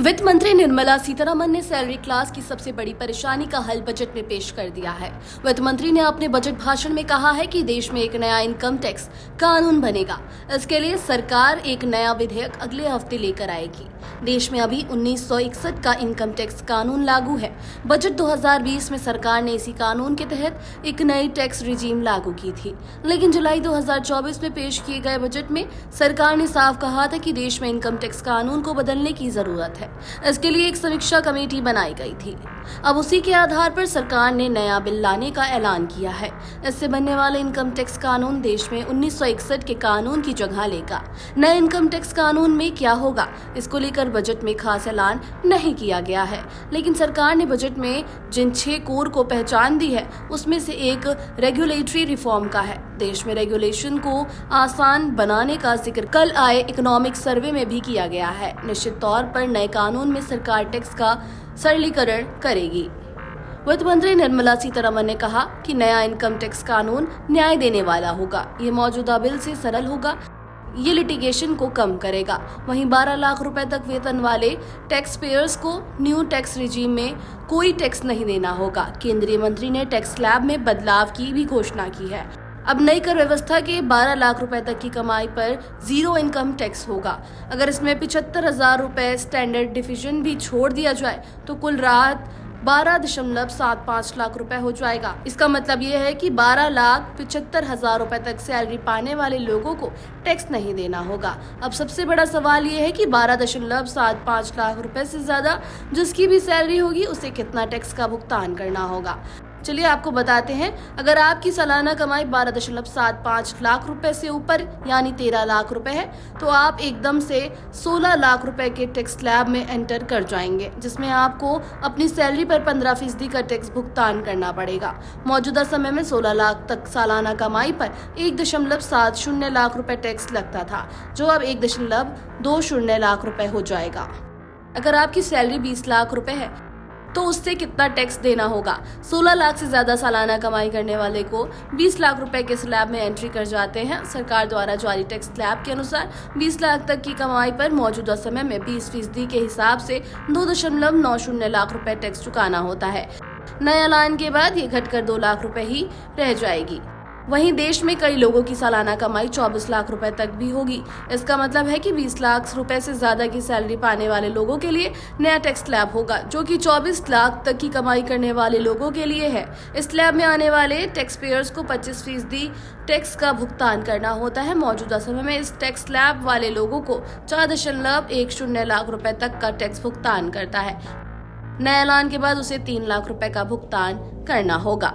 वित्त मंत्री निर्मला सीतारमण ने सैलरी क्लास की सबसे बड़ी परेशानी का हल बजट में पेश कर दिया है। वित्त मंत्री ने अपने बजट भाषण में कहा है कि देश में एक नया इनकम टैक्स कानून बनेगा। इसके लिए सरकार एक नया विधेयक अगले हफ्ते लेकर आएगी। देश में अभी 1961 का इनकम टैक्स कानून लागू है। बजट 2020 में सरकार ने इसी कानून के तहत एक नई टैक्स रिजीम लागू की थी, लेकिन जुलाई 2024 में पेश किए गए बजट में सरकार ने साफ कहा था कि देश में इनकम टैक्स कानून को बदलने की जरूरत है। इसके लिए एक समीक्षा कमेटी बनाई गई थी। अब उसी के आधार पर सरकार ने नया बिल लाने का ऐलान किया है। इससे बनने वाले इनकम टैक्स कानून देश में 1961 के कानून की जगह लेगा। नए इनकम टैक्स कानून में क्या होगा, इसको लेकर बजट में खास ऐलान नहीं किया गया है, लेकिन सरकार ने बजट में जिन 6 कोर को पहचान दी है उसमें से एक रेगुलेटरी रिफॉर्म का है। देश में रेगुलेशन को आसान बनाने का जिक्र कल आए इकोनॉमिक सर्वे में भी किया गया है। निश्चित तौर पर नए कानून में सरकार टैक्स का सरलीकरण करेगी। वित्त मंत्री निर्मला सीतारमण ने कहा कि नया इनकम टैक्स कानून न्याय देने वाला होगा। ये मौजूदा बिल से सरल होगा। ये लिटिगेशन को कम करेगा। वहीं 12 लाख रुपए तक वेतन वाले टैक्स पेयर्स को न्यू टैक्स रिजीम में कोई टैक्स नहीं देना होगा। केंद्रीय मंत्री ने टैक्स स्लैब में बदलाव की भी घोषणा की है। अब नई कर व्यवस्था के 12 लाख रुपए तक की कमाई पर जीरो इनकम टैक्स होगा। अगर इसमें 75,000 रुपए स्टैंडर्ड डिफिजन भी छोड़ दिया जाए तो कुल राहत 12.75 लाख रुपए हो जाएगा। इसका मतलब ये है कि 12,75,000 रुपए तक सैलरी पाने वाले लोगों को टैक्स नहीं देना होगा। अब सबसे बड़ा सवाल ये है कि 12.75 लाख रुपए से ज्यादा जिसकी भी सैलरी होगी उसे कितना टैक्स का भुगतान करना होगा। चलिए आपको बताते हैं, अगर आपकी सालाना कमाई 12.75 लाख रुपए से ऊपर यानी 13 लाख रुपए है तो आप एकदम से 16 लाख रुपए के टैक्स स्लैब में एंटर कर जाएंगे, जिसमें आपको अपनी सैलरी पर 15% का टैक्स भुगतान करना पड़ेगा। मौजूदा समय में 16 लाख तक सालाना कमाई पर 1.70 लाख रुपए टैक्स लगता था, जो अब 1.20 लाख रुपए हो जाएगा। अगर आपकी सैलरी 20 लाख रुपए है तो उससे कितना टैक्स देना होगा। 16 लाख से ज्यादा सालाना कमाई करने वाले को 20 लाख रुपए के स्लैब में एंट्री कर जाते हैं। सरकार द्वारा जारी टैक्स स्लैब के अनुसार 20 लाख तक की कमाई पर मौजूदा समय में 20% के हिसाब से 2.90 लाख रुपए टैक्स चुकाना होता है। नए ऐलान के बाद ये घटकर 2 लाख रुपए ही रह जाएगी। वहीं देश में कई लोगों की सालाना कमाई 24 लाख रुपए तक भी होगी। इसका मतलब है कि 20 लाख रुपए से ज्यादा की सैलरी पाने वाले लोगों के लिए नया टैक्स स्लैब होगा, जो कि 24 लाख तक की कमाई करने वाले लोगों के लिए है। इस स्लैब में आने वाले टैक्स पेयर्स को 25% टैक्स का भुगतान करना होता है। मौजूदा समय में इस टैक्स स्लैब वाले लोगों को 4.10 लाख रुपए तक का टैक्स भुगतान करता है। नए ऐलान के बाद उसे 3 लाख रुपए का भुगतान करना होगा।